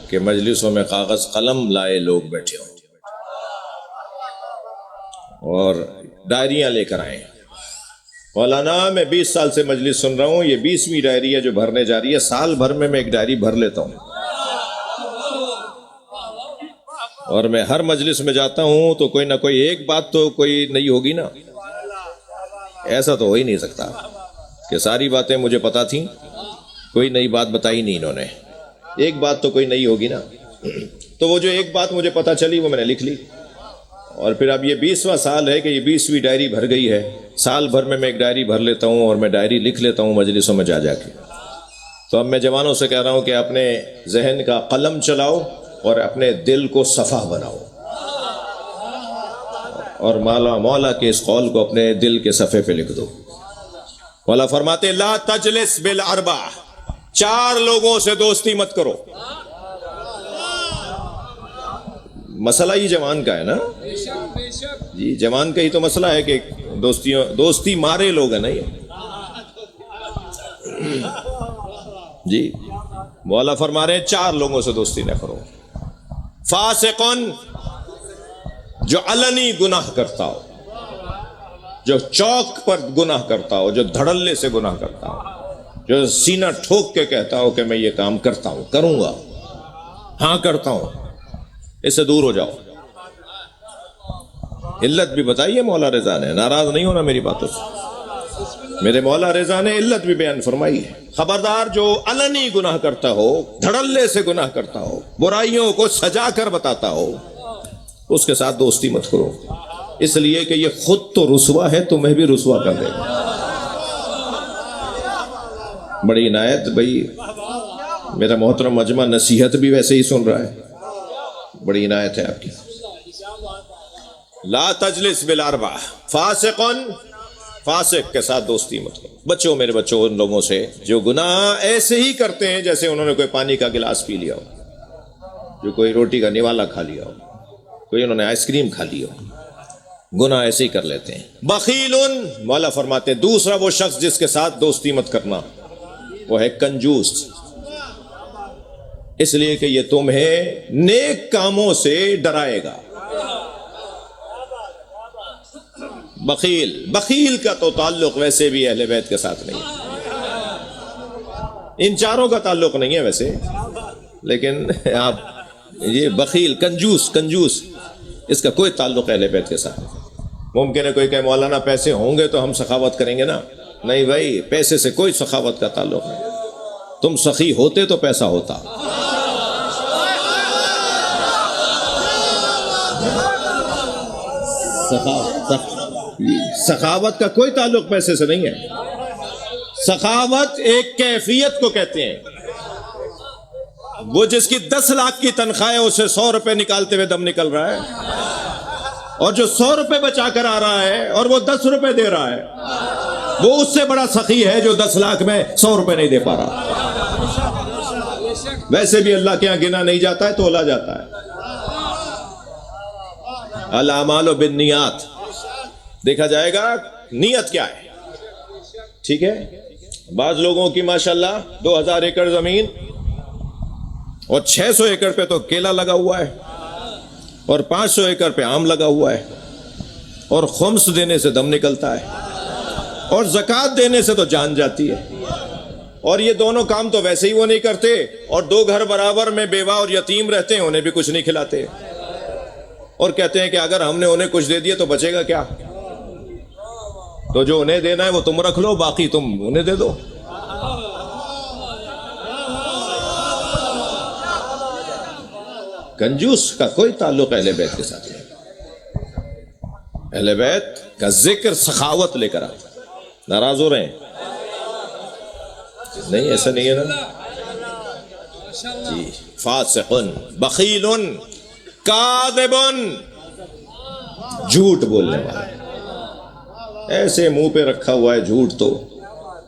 کہ مجلسوں میں کاغذ قلم لائے لوگ بیٹھے ہوں اور ڈائریاں لے کر آئیں. مولانا میں 20 سال سے مجلس سن رہا ہوں، یہ 20ویں ڈائری ہے جو بھرنے جا رہی ہے، سال بھر میں ایک ڈائری بھر لیتا ہوں، اور میں ہر مجلس میں جاتا ہوں تو کوئی نہ کوئی ایک بات تو کوئی نئی ہوگی نا. ایسا تو ہو ہی نہیں سکتا کہ ساری باتیں مجھے پتا تھیں، کوئی نئی بات بتائی نہیں انہوں نے، ایک بات تو کوئی نئی ہوگی نا. تو وہ جو ایک بات مجھے پتا چلی وہ میں نے لکھ لی، اور پھر اب یہ 20واں سال ہے کہ یہ 20ویں ڈائری بھر گئی ہے. سال بھر میں ایک ڈائری بھر لیتا ہوں اور میں ڈائری لکھ لیتا ہوں مجلسوں میں جا کے. تو اب میں جوانوں سے کہہ رہا ہوں کہ اپنے ذہن کا قلم چلاؤ اور اپنے دل کو صفا بناؤ، اور مولا کے اس قول کو اپنے دل کے صفحے پہ لکھ دو. مولا فرماتے لا تجلس بالاربع، 4 لوگوں سے دوستی مت کرو. مسئلہ ہی جوان کا ہے نا جی، جوان کا ہی تو مسئلہ ہے کہ دوستی مارے لوگ ہیں نا یہ جی. مولا فرما رہے ہیں 4 لوگوں سے دوستی نہ کرو. فاسقن، جو علنی گناہ کرتا ہو، جو چوک پر گناہ کرتا ہو، جو دھڑلے سے گناہ کرتا ہو، جو سینہ ٹھوک کے کہتا ہو کہ میں یہ کام کرتا ہوں، کروں گا، ہاں کرتا ہوں، اس سے دور ہو جاؤ. علت بھی بتائیے مولا رضا نے، ناراض نہیں ہونا میری باتوں سے. میرے مولا رضا نے علت بھی بیان فرمائی ہے. خبردار جو علنی گناہ کرتا ہو، دھڑلے سے گناہ کرتا ہو، برائیوں کو سجا کر بتاتا ہو، اس کے ساتھ دوستی مت کرو، اس لیے کہ یہ خود تو رسوا ہے، تمہیں بھی رسوا کر دے گا. بڑی عنایت بھائی، میرا محترم مجمع نصیحت بھی ویسے ہی سن رہا ہے، بڑی عنایت ہے آپ کی. لا تجلس بالاربع فاسقن، فاسق کے ساتھ دوستی مت کرو. بچوں، میرے بچوں، ان لوگوں سے جو گناہ ایسے ہی کرتے ہیں جیسے انہوں نے کوئی پانی کا گلاس پی لیا ہو، جو کوئی روٹی کا نوالا کھا لیا ہو، کوئی انہوں نے آئس کریم کھا لی ہو، گناہ ایسے ہی کر لیتے ہیں. بخیلن، مولا فرماتے ہیں دوسرا وہ شخص جس کے ساتھ دوستی مت کرنا، وہ ہے کنجوس، اس لیے کہ یہ تمہیں نیک کاموں سے ڈرائے گا. بخیل کا تو تعلق ویسے بھی اہل بیت کے ساتھ نہیں ہے، ان 4 کا تعلق نہیں ہے ویسے، لیکن آپ یہ بخیل، کنجوس، اس کا کوئی تعلق اہل بیت کے ساتھ. ممکن ہے کوئی کہ مولانا پیسے ہوں گے تو ہم سخاوت کریں گے نا. نہیں بھائی، پیسے سے کوئی سخاوت کا تعلق نہیں. تم سخی ہوتے تو پیسہ ہوتا. سخاوت کا کوئی تعلق پیسے سے نہیں ہے. سخاوت ایک کیفیت کو کہتے ہیں. وہ جس کی 10 لاکھ کی تنخواہ ہے، اسے 100 روپے نکالتے ہوئے دم نکل رہا ہے، اور جو 100 روپے بچا کر آ رہا ہے اور وہ 10 روپے دے رہا ہے، وہ اس سے بڑا سخی ہے جو 10 لاکھ میں 100 روپے نہیں دے پا رہا. ویسے بھی اللہ کے یہاں گنا نہیں جاتا ہے، تولا جاتا ہے. الاعمال بالنیات، دیکھا جائے گا نیت کیا ہے. ٹھیک ہے، بعض لوگوں کی ماشاءاللہ 2000 ایکڑ زمین اور 600 ایکڑ پہ تو کیلا لگا ہوا ہے، اور 500 ایکڑ پہ آم لگا ہوا ہے، اور خمس دینے سے دم نکلتا ہے، اور زکوٰۃ دینے سے تو جان جاتی ہے. اور یہ دونوں کام تو ویسے ہی وہ نہیں کرتے، اور 2 گھر برابر میں بیوہ اور یتیم رہتے ہیں، انہیں بھی کچھ نہیں کھلاتے، اور کہتے ہیں کہ اگر ہم نے انہیں کچھ دے دیا تو بچے گا کیا. تو جو انہیں دینا ہے وہ تم رکھ لو، باقی تم انہیں دے دو. کنجوس کا کوئی تعلق اہل بیت کے ساتھ نہیں. اہل بیت کا ذکر سخاوت لے کر آتا. ناراض ہو رہے ہیں؟ نہیں، ایسا نہیں ہے نا جی. فاسقن، بخیلن، کاذبن، جھوٹ بولنے والا. ایسے منہ پہ رکھا ہوا ہے جھوٹ تو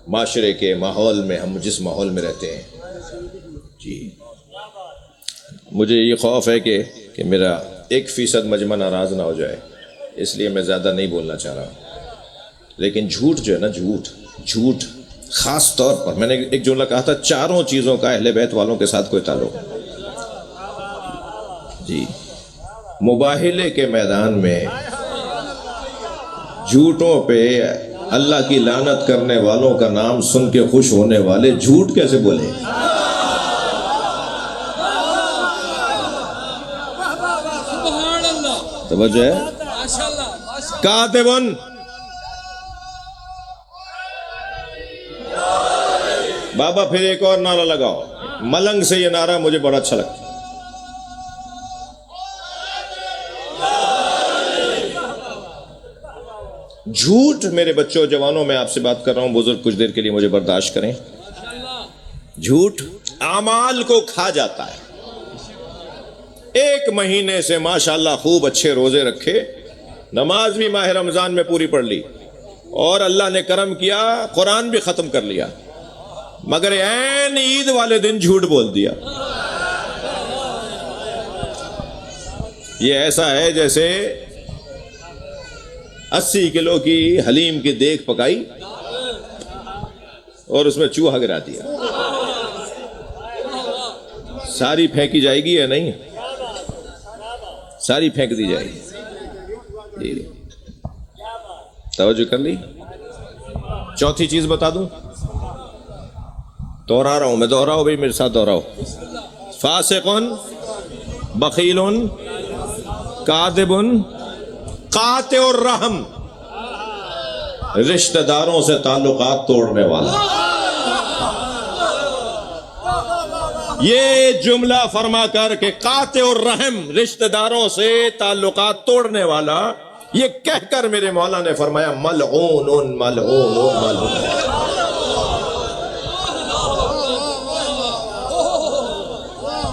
معاشرے کے ماحول میں، ہم جس ماحول میں رہتے ہیں جی. مجھے یہ خوف ہے کہ میرا 1% مجمع ناراض نہ ہو جائے، اس لیے میں زیادہ نہیں بولنا چاہ رہا ہوں. لیکن جھوٹ جو ہے نا، جھوٹ خاص طور پر، میں نے ایک جملہ کہا تھا 4 چیزوں کا اہل بیت والوں کے ساتھ کوئی تعلق نہیں. جی مباہلے کے میدان میں جھوٹوں پہ اللہ کی لعنت کرنے والوں کا نام سن کے خوش ہونے والے جھوٹ کیسے بولے؟ توجہ ہے؟ کاتبن بابا پھر ایک اور نعرہ لگاؤ، ملنگ سے یہ نعرہ مجھے بڑا اچھا لگتا ہے۔ جھوٹ میرے بچوں جوانوں میں آپ سے بات کر رہا ہوں، بزرگ کچھ دیر کے لیے مجھے برداشت کریں، جھوٹ اعمال کو کھا جاتا ہے۔ ایک مہینے سے ماشاءاللہ خوب اچھے روزے رکھے، نماز بھی ماہ رمضان میں پوری پڑھ لی، اور اللہ نے کرم کیا قرآن بھی ختم کر لیا، مگر عین عید والے دن جھوٹ بول دیا۔ یہ ایسا ہے جیسے 80 کلو کی حلیم کی دیگ پکائی اور اس میں چوہا گرا دیا، ساری پھینکی جائے گی یا نہیں؟ ساری پھینک دی جائے گی۔ توجہ کر لی؟ چوتھی چیز بتا دوں، دوہرا رہا ہوں میں، دوہراؤ بھائی میرے ساتھ دوہراؤ۔ فاسقن، بخیلن، کاذبن، قاطع الرحم، رشتہ داروں سے تعلقات توڑنے والا۔ یہ جملہ فرما کر کہ قاطع الرحم، رشتہ داروں سے تعلقات توڑنے والا، یہ کہہ کر میرے مولا نے فرمایا ملعون ملعون ملعون۔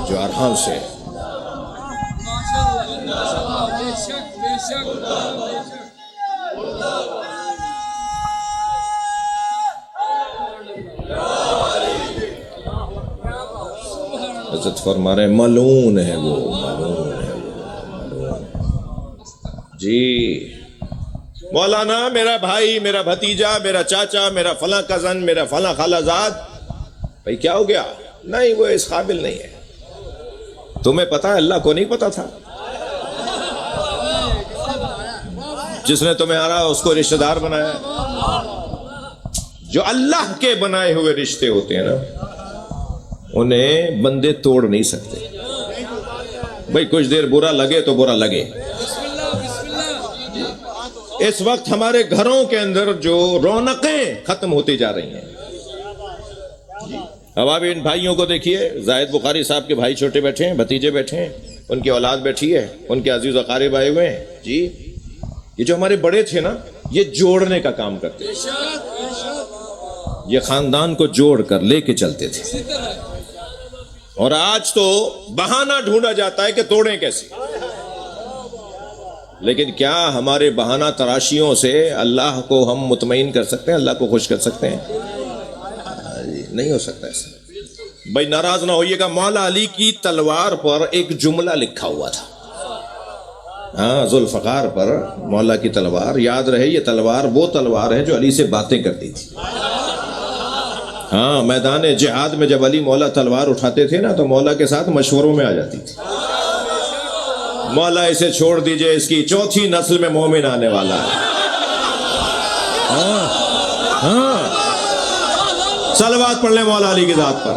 جو ارحام سے حضرت فرما رہے ملعون ہے وہ، ملعون ہے وہ۔ جی مولانا میرا بھائی، میرا بھتیجا، میرا چاچا، میرا فلاں کزن، میرا فلاں خالہ زاد، بھائی کیا ہو گیا؟ نہیں وہ اس قابل نہیں ہے۔ تمہیں پتا ہے اللہ کو نہیں پتا تھا؟ جس نے تمہیں آ رہا اس کو رشتہ دار بنایا۔ جو اللہ کے بنائے ہوئے رشتے ہوتے ہیں نا، انہیں بندے توڑ نہیں سکتے۔ بھئی کچھ دیر برا لگے تو برا لگے۔ اس وقت ہمارے گھروں کے اندر جو رونقیں ختم ہوتی جا رہی ہیں، اب آپ ان بھائیوں کو دیکھیے، زاہد بخاری صاحب کے بھائی چھوٹے بیٹھے ہیں، بھتیجے بیٹھے ہیں، ان کی اولاد بیٹھی ہے، ان کے عزیز و اقارب آئے ہوئے ہیں۔ جی یہ جو ہمارے بڑے تھے نا، یہ جوڑنے کا کام کرتے تھے، یہ خاندان کو جوڑ کر لے کے چلتے تھے۔ اور آج تو بہانہ ڈھونڈا جاتا ہے کہ توڑیں کیسے۔ لیکن کیا ہمارے بہانہ تراشیوں سے اللہ کو ہم مطمئن کر سکتے ہیں، اللہ کو خوش کر سکتے ہیں؟ نہیں ہو سکتا ایسا۔ بھائی ناراض نہ ہوئیے گا، مولا علی کی تلوار پر ایک جملہ لکھا ہوا تھا، ہاں ذوالفقار پر مولا کی تلوار، یاد رہے یہ تلوار وہ تلوار ہے جو علی سے باتیں کرتی تھی۔ ہاں میدان جہاد میں جب علی مولا تلوار اٹھاتے تھے نا تو مولا کے ساتھ مشوروں میں آ جاتی تھی، مولا اسے چھوڑ دیجئے، اس کی چوتھی نسل میں مومن آنے والا ہے۔ ہاں ہاں صلوات پڑھ لیں مولا علی کی ذات پر۔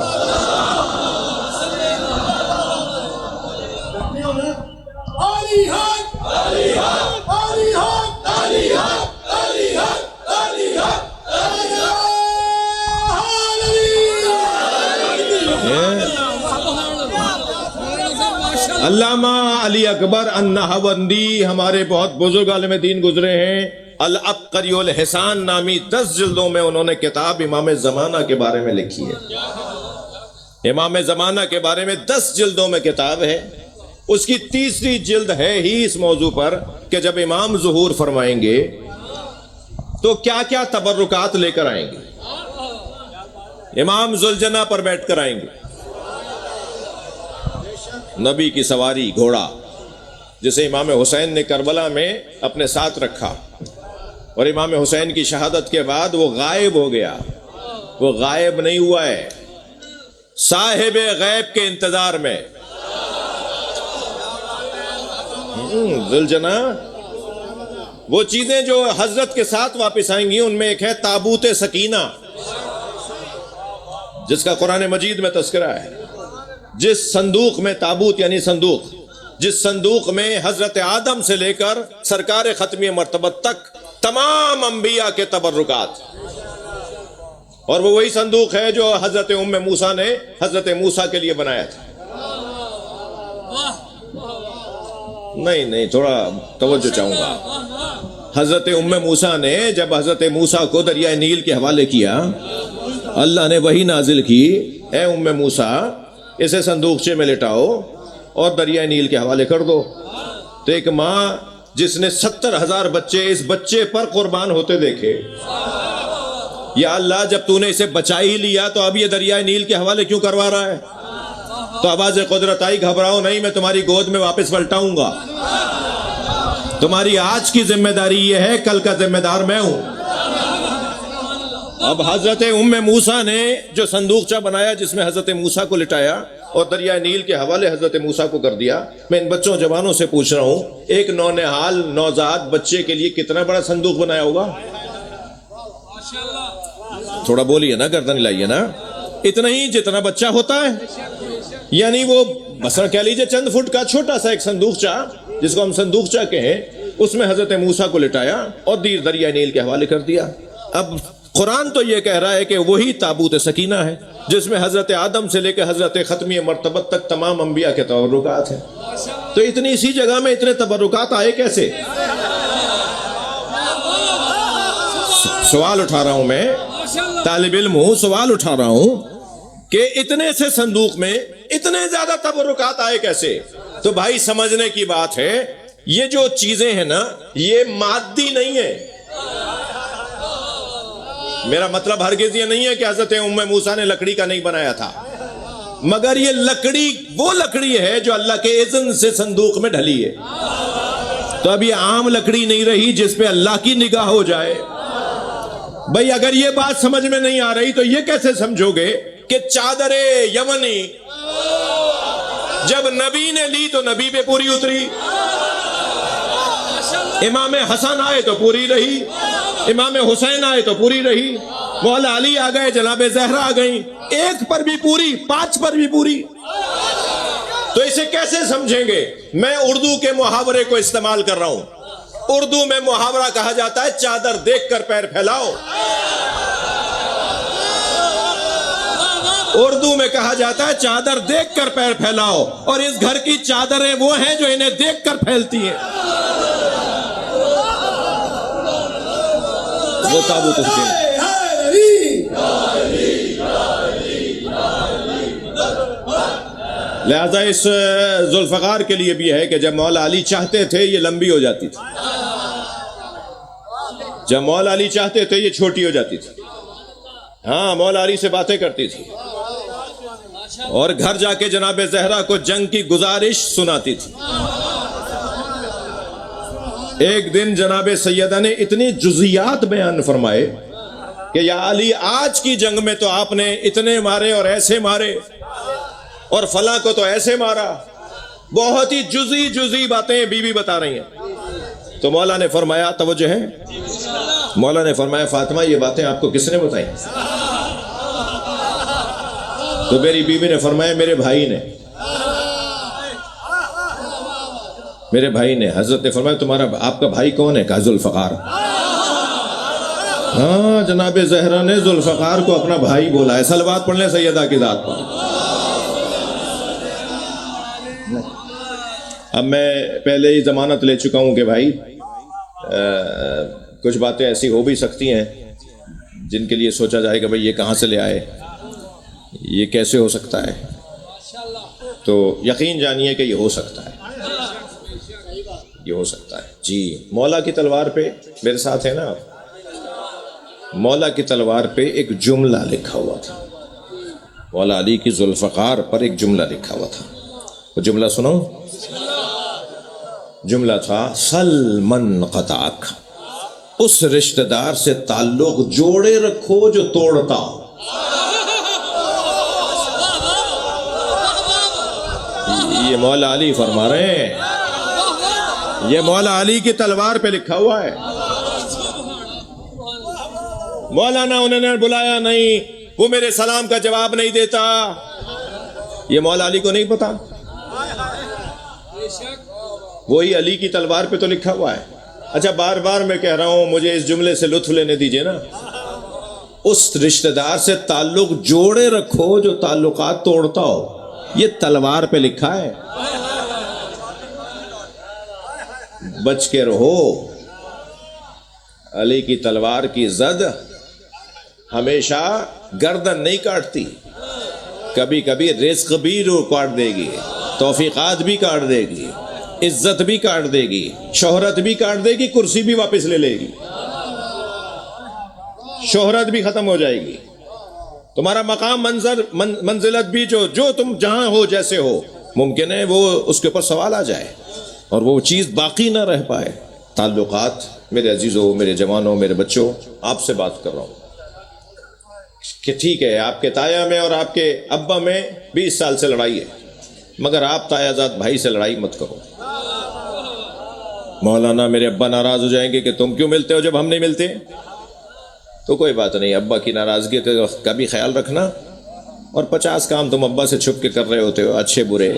علامہ علی اکبر النہاوندی ہمارے بہت بزرگ عالم دین گزرے ہیں، العبقری الحسان نامی 10 جلدوں میں انہوں نے کتاب امام زمانہ کے بارے میں لکھی ہے۔ امام زمانہ کے بارے میں 10 جلدوں میں کتاب ہے، اس کی تیسری جلد ہے ہی اس موضوع پر کہ جب امام ظہور فرمائیں گے تو کیا کیا تبرکات لے کر آئیں گے۔ امام ذوالجنہ پر بیٹھ کر آئیں گے، نبی کی سواری گھوڑا جسے امام حسین نے کربلا میں اپنے ساتھ رکھا، اور امام حسین کی شہادت کے بعد وہ غائب ہو گیا، وہ غائب نہیں ہوا ہے، صاحب غیب کے انتظار میں ذوالجناح وہ چیزیں جو حضرت کے ساتھ واپس آئیں گی ان میں ایک ہے تابوت سکینہ، جس کا قرآن مجید میں تذکرہ ہے. جس صندوق میں، تابوت یعنی صندوق، جس صندوق میں حضرت آدم سے لے کر سرکار ختمی مرتبت تک تمام انبیاء کے تبرکات، اور وہ وہی صندوق ہے جو حضرت ام موسیٰ نے حضرت موسیٰ کے لیے بنایا تھا. نہیں تھوڑا توجہ چاہوں گا. حضرت ام موسیٰ نے جب حضرت موسیٰ کو دریائے نیل کے حوالے کیا، اللہ نے وحی نازل کی، اے ام موسیٰ اسے صندوقچے میں لٹاؤ اور دریائے نیل کے حوالے کر دو. تو ایک ماں جس نے 70,000 بچے اس بچے پر قربان ہوتے دیکھے، یا اللہ جب تو نے اسے بچا ہی لیا تو اب یہ دریائے نیل کے حوالے کیوں کروا رہا ہے؟ تو آواز قدرت آئی، گھبراؤ نہیں، میں تمہاری گود میں واپس پلٹاؤں گا. تمہاری آج کی ذمہ داری یہ ہے، کل کا ذمہ دار میں ہوں. اب حضرت ام موسیٰ نے جو صندوقچہ بنایا جس میں حضرت موسیٰ کو لٹایا اور دریائے نیل کے حوالے حضرت موسیٰ کو کر دیا، میں ان بچوں جوانوں سے پوچھ رہا ہوں، ایک نونہال نوزاد بچے کے لیے کتنا بڑا صندوق بنایا ہوگا؟ تھوڑا بولیے نا، گردن ہلائیے نا. اتنا ہی جتنا بچہ ہوتا ہے، یعنی وہ مثلا کہہ لیجئے چند فٹ کا چھوٹا سا ایک صندوقچہ جس کو ہم صندوقچہ کہیں، اس میں حضرت موسیٰ کو لٹایا اور دریائے نیل کے حوالے کر دیا. اب قرآن تو یہ کہہ رہا ہے کہ وہی تابوت سکینہ ہے جس میں حضرت آدم سے لے کے حضرت ختمی مرتبت تک تمام انبیاء کے تبرکات ہیں. تو اتنی سی جگہ میں اتنے تبرکات آئے کیسے؟ سوال اٹھا رہا ہوں میں، طالب علم ہوں، سوال اٹھا رہا ہوں کہ اتنے سے صندوق میں اتنے زیادہ تبرکات آئے کیسے؟ تو بھائی سمجھنے کی بات ہے، یہ جو چیزیں ہیں نا یہ مادی نہیں ہے. میرا مطلب ہرگز یہ نہیں ہے کہ حضرت ام موسیٰ نے لکڑی کا نہیں بنایا تھا، مگر یہ لکڑی وہ لکڑی ہے جو اللہ کے اذن سے صندوق میں ڈھلی ہے. تو اب یہ عام لکڑی نہیں رہی جس پہ اللہ کی نگاہ ہو جائے. بھئی اگر یہ بات سمجھ میں نہیں آ رہی تو یہ کیسے سمجھو گے کہ چادر یمنی جب نبی نے لی تو نبی پہ پوری اتری، امام حسن آئے تو پوری رہی، امام حسین آئے تو پوری رہی، مولا علی آ گئے، جناب زہرا آ گئیں، ایک پر بھی پوری، 5 پر بھی پوری. تو اسے کیسے سمجھیں گے؟ میں اردو کے محاورے کو استعمال کر رہا ہوں. اردو میں محاورہ کہا جاتا ہے چادر دیکھ کر پیر پھیلاؤ. اردو میں کہا جاتا ہے چادر دیکھ کر پیر پھیلاؤ، اور اس گھر کی چادریں وہ ہیں جو انہیں دیکھ کر پھیلتی ہیں. وہ تابوت لہذا اس ذوالفقار کے لیے بھی ہے کہ جب مولا علی چاہتے تھے یہ لمبی ہو جاتی تھی، جب مولا علی چاہتے تھے یہ چھوٹی ہو جاتی تھی. ہاں مولا علی سے باتیں کرتی تھی اور گھر جا کے جناب زہرا کو جنگ کی گزارش سناتی تھی. ایک دن جناب سیدہ نے اتنی جزیات بیان فرمائے کہ یا علی آج کی جنگ میں تو آپ نے اتنے مارے اور ایسے مارے اور فلاں کو تو ایسے مارا. بہت ہی جزی باتیں بی بی بتا رہی ہیں. تو مولا نے فرمایا، توجہ ہے، مولا نے فرمایا فاطمہ یہ باتیں آپ کو کس نے بتائی؟ تو میری بیوی نے فرمایا میرے بھائی نے. میرے بھائی نے. حضرت نے فرمایا آپ کا بھائی کون ہے؟ کہا ذوالفقار. ہاں جناب زہرا نے ذوالفقار کو اپنا بھائی بولا ہے. صلوات پڑھ لیں سیدہ کی ذات پر. اب میں پہلے ہی ضمانت لے چکا ہوں کہ بھائی کچھ باتیں ایسی ہو بھی سکتی ہیں جن کے لیے سوچا جائے کہ بھئی یہ کہاں سے لے آئے، یہ کیسے ہو سکتا ہے. تو یقین جانیے کہ یہ ہو سکتا ہے، یہ ہو سکتا ہے. جی مولا کی تلوار پہ میرے ساتھ ہے نا آپ، مولا کی تلوار پہ ایک جملہ لکھا ہوا تھا. مولا علی کی ذوالفقار پر ایک جملہ لکھا ہوا تھا. وہ جملہ سنو. جملہ تھا سلمن قطعک، اس رشتہ دار سے تعلق جوڑے رکھو جو توڑتا ہو. یہ مولا علی فرما رہے ہیں یہ مولا علی کی تلوار پہ لکھا ہوا ہے. مولانا انہوں نے بلایا نہیں, وہ میرے سلام کا جواب نہیں دیتا, یہ مولا علی کو نہیں پتا. وہی علی کی تلوار پہ تو لکھا ہوا ہے. اچھا بار بار میں کہہ رہا ہوں, مجھے اس جملے سے لطف لینے دیجئے نا. اس رشتہ دار سے تعلق جوڑے رکھو جو تعلقات توڑتا ہو, یہ تلوار پہ لکھا ہے. بچ کے رہو. علی کی تلوار کی زد ہمیشہ گردن نہیں کاٹتی, کبھی کبھی رزق بھی کاٹ دے گی, توفیقات بھی کاٹ دے گی, عزت بھی کاٹ دے گی, شہرت بھی کاٹ دے گی, کرسی بھی واپس لے لے گی, شہرت بھی ختم ہو جائے گی, تمہارا مقام منزلت بھی جو تم جہاں ہو جیسے ہو, ممکن ہے وہ اس کے اوپر سوال آ جائے اور وہ چیز باقی نہ رہ پائے. تعلقات میرے عزیزوں, میرے جوانوں, میرے بچوں, آپ سے بات کر رہا ہوں کہ ٹھیک ہے آپ کے تایا میں اور آپ کے ابا میں 20 سال سے لڑائی ہے, مگر آپ تایا زاد بھائی سے لڑائی مت کرو. مولانا میرے ابا ناراض ہو جائیں گے کہ تم کیوں ملتے ہو جب ہم نہیں ملتے. تو کوئی بات نہیں, ابا کی ناراضگی کا بھی خیال رکھنا, اور 50 کام تم ابا سے چھپ کے کر رہے ہوتے ہو, اچھے برے,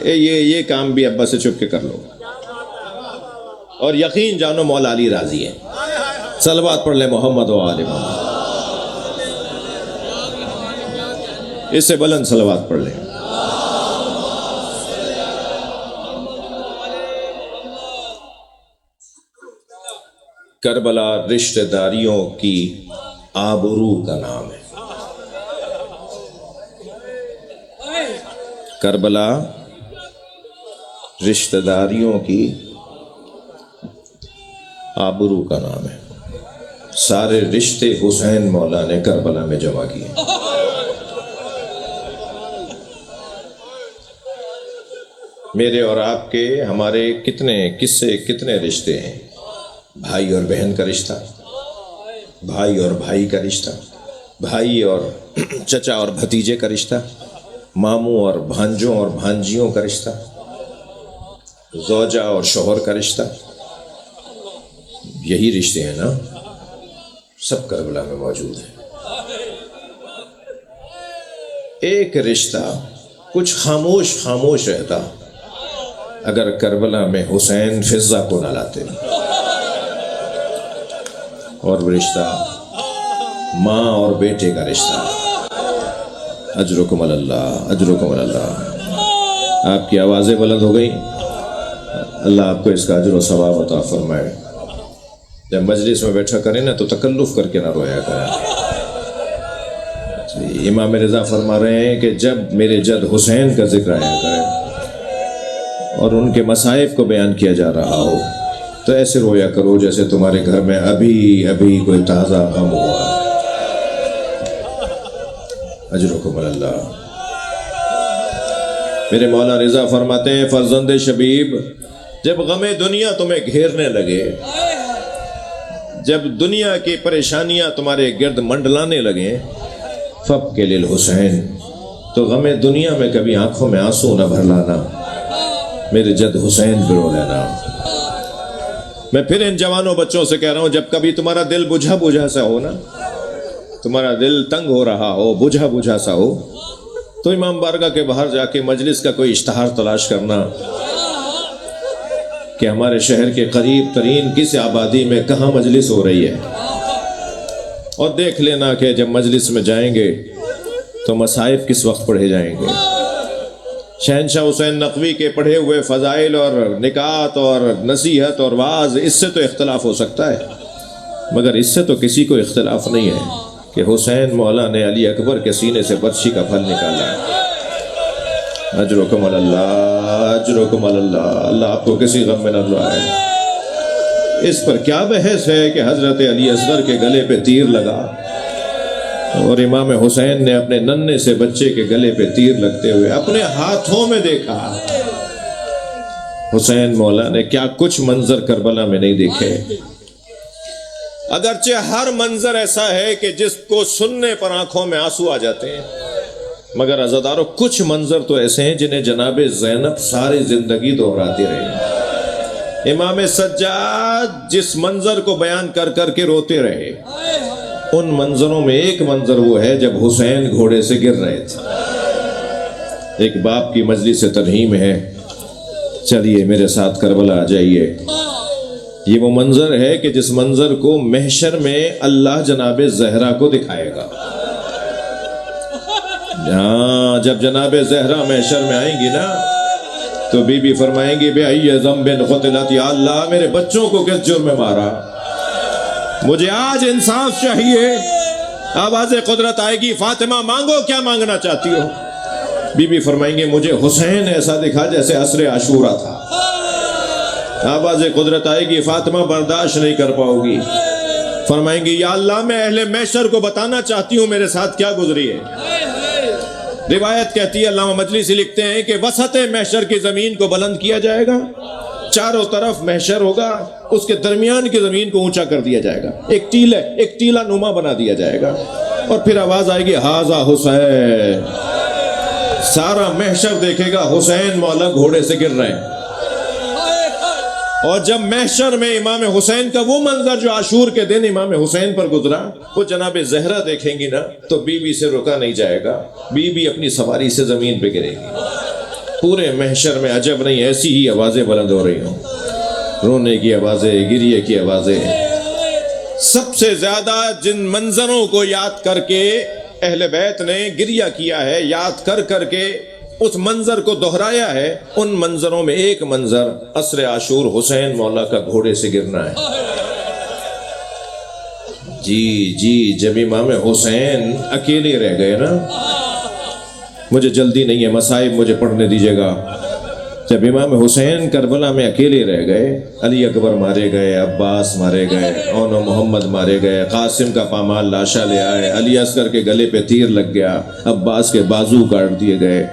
یہ کام بھی ابا سے چھپ کے کر لو, اور یقین جانو مولا علی راضی ہے. صلوات پڑھ لے محمد و آل محمد, اس سے بلند صلوات پڑھ لیں. کربلا رشتہ داریوں کی آبرو کا نام ہے. کربلا رشتہ داریوں کی آبرو کا نام ہے. سارے رشتے حسین مولا نے کربلا میں جمع کیے. میرے اور آپ کے, ہمارے کتنے قصے, کتنے رشتے ہیں. بھائی اور بہن کا رشتہ, بھائی اور بھائی کا رشتہ, بھائی اور چچا اور بھتیجے کا رشتہ, ماموں اور بھانجوں اور بھانجیوں کا رشتہ, زوجہ اور شوہر کا رشتہ. یہی رشتے ہیں نا, سب کربلا میں موجود ہیں. ایک رشتہ کچھ خاموش رہتا اگر کربلا میں حسین فضہ کو نہ لاتے. اور وہ رشتہ ماں اور بیٹے کا رشتہ. اجرکم اللہ, اجرکم اللہ. آپ کی آوازیں بلند ہو گئی, اللہ آپ کو اس کا اجر و ثواب عطا فرمائے. جب مجلس میں بیٹھا کریں نا تو تکلف کر کے نہ رویا کریں. امام رضا فرما رہے ہیں کہ جب میرے جد حسین کا ذکر آیا کرے اور ان کے مصائب کو بیان کیا جا رہا ہو تو ایسے رویا کرو جیسے تمہارے گھر میں ابھی کوئی تازہ غم ہوا. اجرکم اللہ. میرے مولا رضا فرماتے ہیں, فرزند شبیب, جب غم دنیا تمہیں گھیرنے لگے, جب دنیا کی پریشانیاں تمہارے گرد منڈلانے لگیں, فب کے للحسین, تو غم دنیا میں کبھی آنکھوں میں آنسو نہ بھر لانا, میرے جد حسین پہ رو لینا. میں پھر ان جوانوں بچوں سے کہہ رہا ہوں, جب کبھی تمہارا دل بجھا سا ہو نا, تمہارا دل تنگ ہو رہا ہو, بجھا سا ہو, تو امام بارگاہ کے باہر جا کے مجلس کا کوئی اشتہار تلاش کرنا کہ ہمارے شہر کے قریب ترین کس آبادی میں کہاں مجلس ہو رہی ہے, اور دیکھ لینا کہ جب مجلس میں جائیں گے تو مصائب کس وقت پڑھے جائیں گے. شہنشاہ حسین نقوی کے پڑھے ہوئے فضائل اور نکات اور نصیحت اور وعظ, اس سے تو اختلاف ہو سکتا ہے, مگر اس سے تو کسی کو اختلاف نہیں ہے کہ حسین مولا نے علی اکبر کے سینے سے برچھی کا پھل نکالا. اجرکم اللہ, اجرکم اللہ. اللہ آپ کو کسی غم میں نہ ڈالے. اس پر کیا بحث ہے کہ حضرت علی اصغر کے گلے پہ تیر لگا اور امام حسین نے اپنے ننھے سے بچے کے گلے پہ تیر لگتے ہوئے اپنے ہاتھوں میں دیکھا. حسین مولا نے کیا کچھ منظر کربلا میں نہیں دیکھے. اگرچہ ہر منظر ایسا ہے کہ جس کو سننے پر آنکھوں میں آنسو آ جاتے ہیں, مگر عزاداروں کچھ منظر تو ایسے ہیں جنہیں جناب زینب ساری زندگی دہراتی رہی. امام سجاد جس منظر کو بیان کر کر کے روتے رہے، ان منظروں میں ایک منظر وہ ہے جب حسین گھوڑے سے گر رہے تھے. ایک باپ کی مجلس ترحیم ہے، چلیے میرے ساتھ کربلا آ جائیے. یہ وہ منظر ہے کہ جس منظر کو محشر میں اللہ جناب زہرا کو دکھائے گا. ہاں، جب جناب زہرا محشر میں آئیں گی نا تو بی بی فرمائیں گی بے ای ذنب قتلت، یا اللہ میرے بچوں کو کس جرم میں مارا، مجھے آج انصاف چاہیے. آواز قدرت آئے گی، فاطمہ مانگو، کیا مانگنا چاہتی ہو؟ بی بی فرمائیں گے مجھے حسین ایسا دکھا جیسے عصر عاشورہ تھا. آواز قدرت آئے گی، فاطمہ برداشت نہیں کر پاؤ گی، فرمائیں گی یا اللہ میں اہل محشر کو بتانا چاہتی ہوں میرے ساتھ کیا گزری ہے. روایت کہتی ہے، علامہ مجلسی لکھتے ہیں کہ وسط محشر کی زمین کو بلند کیا جائے گا، چاروں طرف محشر ہوگا، اس کے درمیان کی زمین کو اونچا کر دیا جائے گا، ایک ٹیلہ نما بنا دیا جائے گا، اور پھر آواز آئے گی ھذا حسین. سارا محشر دیکھے گا حسین مولا گھوڑے سے گر رہے ہیں. اور جب محشر میں امام حسین کا وہ منظر جو عاشور کے دن امام حسین پر گزرا وہ جناب زہرا دیکھیں گی نا تو بی بی سے رکا نہیں جائے گا، بی بی اپنی سواری سے زمین پہ گرے گی. پورے محشر میں عجب نہیں ایسی ہی آوازیں بلند ہو رہی ہوں، رونے کی آوازیں، گریے کی آوازیں. سب سے زیادہ جن منظروں کو یاد کر کے اہل بیت نے گریہ کیا ہے، یاد کر کر کے اس منظر کو دہرایا ہے، ان منظروں میں ایک منظر عصر عاشور حسین مولا کا گھوڑے سے گرنا ہے. جی جب امام حسین اکیلے رہ گئے نا، مجھے جلدی نہیں ہے، مصائب مجھے پڑھنے دیجیے گا. جب امام حسین کربلا میں اکیلے رہ گئے، علی اکبر مارے گئے، عباس مارے گئے، اون و محمد مارے گئے، قاسم کا پامال لاشا لے آئے، علی اصغر کے گلے پہ تیر لگ گیا، عباس کے بازو کاٹ دیے گئے،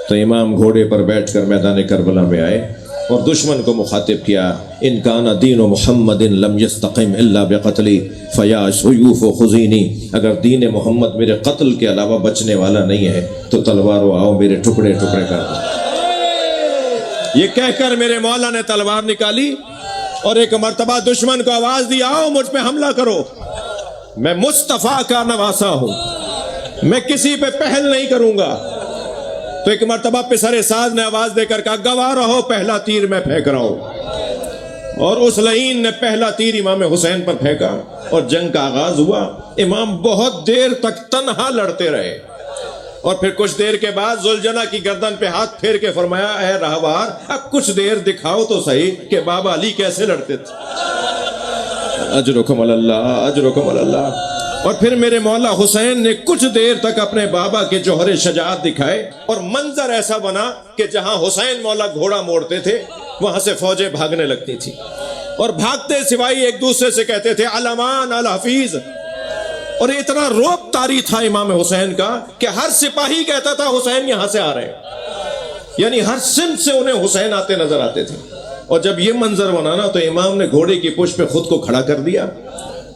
تو امام گھوڑے پر بیٹھ کر میدان کربلا میں آئے اور دشمن کو مخاطب کیا، ان کان دین محمد لم یستقم الا بقتلی فیا سیوف خذینی. اگر دین محمد میرے قتل کے علاوہ بچنے والا نہیں ہے تو تلواروں آؤ میرے ٹکڑے ٹکڑے کر دو. یہ کہہ کر میرے مولا نے تلوار نکالی اور ایک مرتبہ دشمن کو آواز دی، آؤ مجھ پہ حملہ کرو، میں مصطفیٰ کا نواسا ہوں، میں کسی پہ پہل نہیں کروں گا. تو ایک مرتبہ پسر ساز نے آواز دے کر کہا گواہ رہو، پہلا تیر میں پھینک رہا ہوں. اور اس لعین نے پہلا تیر امام حسین پر پھینکا اور جنگ کا آغاز ہوا. امام بہت دیر تک تنہا لڑتے رہے اور پھر کچھ دیر کے بعد ذوالجناح کی گردن پہ ہاتھ پھیر کے فرمایا، اے راہوار اب کچھ دیر دکھاؤ تو صحیح کہ بابا علی کیسے لڑتے تھے. اجرکم اللہ، اجرکم اللہ. اور پھر میرے مولا حسین نے کچھ دیر تک اپنے بابا کے جوہر شجاعت دکھائے اور منظر ایسا بنا کہ جہاں حسین مولا گھوڑا موڑتے تھے وہاں سے فوجیں بھاگنے لگتی تھی اور بھاگتے سوائی ایک دوسرے سے کہتے تھے علمان الحفیظ. اور اتنا روب طاری تھا امام حسین کا کہ ہر سپاہی کہتا تھا حسین یہاں سے آ رہے ہیں، یعنی ہر سمت سے انہیں حسین آتے نظر آتے تھے. اور جب یہ منظر بنا نا تو امام نے گھوڑے کی پشت پہ خود کو کھڑا کر دیا،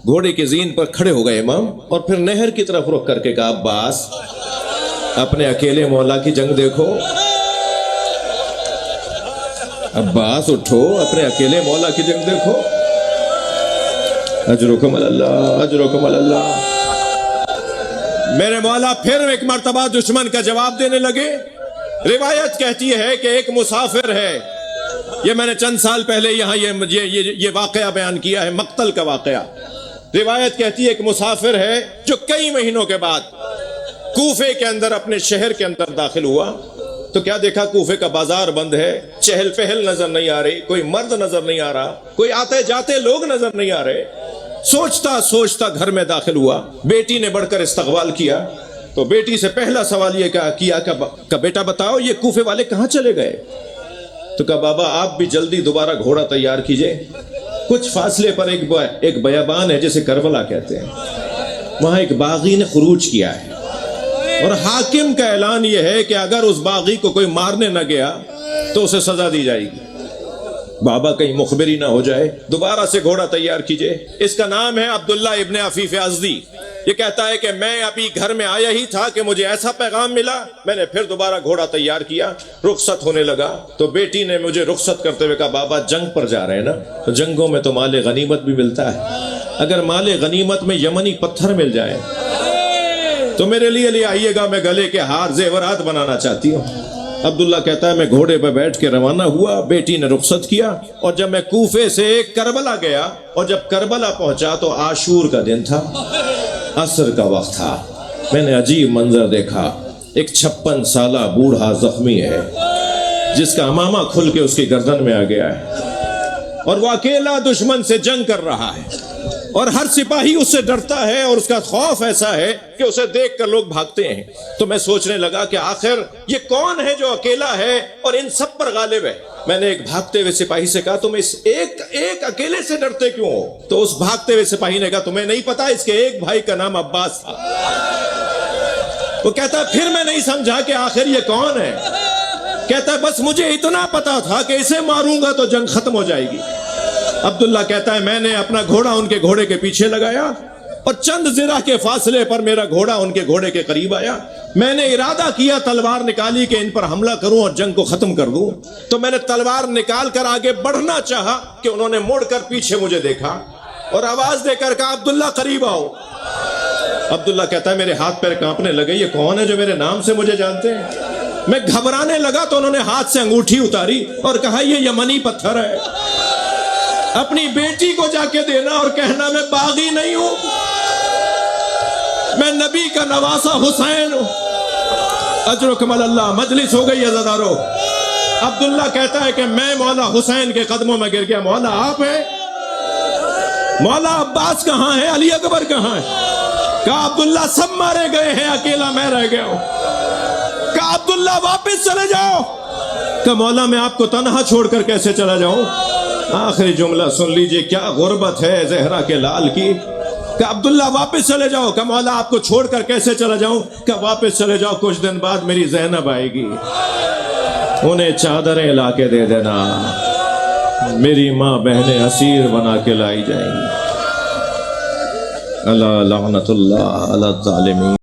گھوڑے کی زین پر کھڑے ہو گئے امام اور پھر نہر کی طرف رخ کر کے کہا عباس اپنے اکیلے مولا کی جنگ دیکھو، عباس اٹھو، اپنے اکیلے مولا کی جنگ دیکھو. اجرکم اللہ، اجرکم اللہ. میرے مولا پھر ایک مرتبہ دشمن کا جواب دینے لگے. روایت کہتی ہے کہ ایک مسافر ہے، یہ میں نے چند سال پہلے یہاں یہ واقعہ بیان کیا ہے، مقتل کا واقعہ. روایت کہتی ہے ایک مسافر ہے جو کئی مہینوں کے بعد کوفے کے اندر اپنے شہر کے اندر داخل ہوا تو کیا دیکھا، کوفے کا بازار بند ہے، چہل پہل نظر نہیں آ رہی، کوئی مرد نظر نہیں آ رہا، کوئی آتے جاتے لوگ نظر نہیں آ رہے. سوچتا سوچتا گھر میں داخل ہوا. بیٹی نے بڑھ کر استقبال کیا تو بیٹی سے پہلا سوال یہ کیا کہ بیٹا بتاؤ یہ کوفے والے کہاں چلے گئے؟ تو کہا بابا آپ بھی جلدی دوبارہ گھوڑا تیار کیجئے، کچھ فاصلے پر ایک بیابان ہے جسے کربلا کہتے ہیں، وہاں ایک باغی نے خروج کیا ہے اور حاکم کا اعلان یہ ہے کہ اگر اس باغی کو کوئی مارنے نہ گیا تو اسے سزا دی جائے گی. بابا کہیں مخبری نہ ہو جائے، دوبارہ سے گھوڑا تیار کیجئے. اس کا نام ہے عبداللہ ابن عفیف ازدی، یہ کہتا ہے کہ میں ابھی گھر میں آیا ہی تھا کہ مجھے ایسا پیغام ملا، میں نے پھر دوبارہ گھوڑا تیار کیا، رخصت ہونے لگا تو بیٹی نے مجھے رخصت کرتے ہوئے کہا بابا جنگ پر جا رہے ہیں نا، تو جنگوں میں تو مال غنیمت بھی ملتا ہے، اگر مال غنیمت میں یمنی پتھر مل جائے تو میرے لیے لے آئیے گا، میں گلے کے ہار زیورات بنانا چاہتی ہوں۔ عبداللہ کہتا ہے میں گھوڑے پہ بیٹھ کے روانہ ہوا، بیٹی نے رخصت کیا، اور جب میں کوفے سے کربلا گیا اور جب کربلا پہنچا تو عاشور کا دن تھا، عصر کا وقت تھا، میں نے عجیب منظر دیکھا، ایک 56 سالہ بوڑھا زخمی ہے جس کا امامہ کھل کے اس کی گردن میں آ گیا ہے، اور وہ اکیلا دشمن سے جنگ کر رہا ہے، اور ہر سپاہی اس سے ڈرتا ہے، اور اس کا خوف ایسا ہے کہ اسے دیکھ کر لوگ بھاگتے ہیں۔ تو میں سوچنے لگا کہ آخر یہ کون ہے جو اکیلا ہے اور ان سب پر غالب ہے۔ میں نے ایک بھاگتے ہوئے سپاہی سے کہا تم اس ایک اکیلے سے ڈرتے کیوں ہو؟ تو اس بھاگتے ہوئے سپاہی نے کہا تمہیں نہیں پتا اس کے ایک بھائی کا نام عباس تھا۔ وہ کہتا ہے پھر میں نہیں سمجھا کہ آخر یہ کون ہے۔ کہتا ہے بس مجھے اتنا پتا تھا کہ اسے ماروں گا تو جنگ ختم ہو جائے گی۔ عبداللہ کہتا ہے میں نے اپنا گھوڑا ان کے گھوڑے کے پیچھے لگایا، اور چند ذرا کے فاصلے پر میرا گھوڑا ان کے گھوڑے کے قریب آیا، میں نے ارادہ کیا تلوار نکالی کہ ان پر حملہ کروں اور جنگ کو ختم کر دوں، تو میں نے تلوار نکال کر آگے بڑھنا چاہا کہ انہوں نے مڑ کر پیچھے مجھے دیکھا اور آواز دے کر کہا عبداللہ قریب آؤ۔ عبداللہ کہتا ہے میرے ہاتھ پیر کانپنے لگے، یہ کون ہے جو میرے نام سے مجھے جانتے ہیں؟ میں گھبرانے لگا تو انہوں نے ہاتھ سے انگوٹھی اتاری اور کہا یہ یمنی پتھر ہے، اپنی بیٹی کو جا کے دینا اور کہنا میں باغی نہیں ہوں، میں نبی کا نواسا حسین ہوں۔ اجرکم اللہ، مجلس ہو گئی عزادارو۔ عبداللہ کہتا ہے کہ میں مولا حسین کے قدموں میں گر گیا، مولا آپ ہیں؟ مولا عباس کہاں ہے؟ علی اکبر کہاں ہے؟ کہا عبداللہ سب مارے گئے ہیں، اکیلا میں رہ گیا ہوں۔ کہا عبداللہ واپس چلے جاؤ۔ کہ مولا میں آپ کو تنہا چھوڑ کر کیسے چلا جاؤں؟ آخری جملہ سن لیجئے، کیا غربت ہے زہرا کے لال کی۔ کہ عبداللہ واپس چلے جاؤ۔ کہ مولا آپ کو چھوڑ کر کیسے چلا جاؤں؟ کہ واپس چلے جاؤ، کچھ دن بعد میری زینب آئے گی، انہیں چادریں لا کے دے دینا، میری ماں بہنیں اسیر بنا کے لائی جائیں گی۔ اللہ لعنت اللہ علی الظالمین۔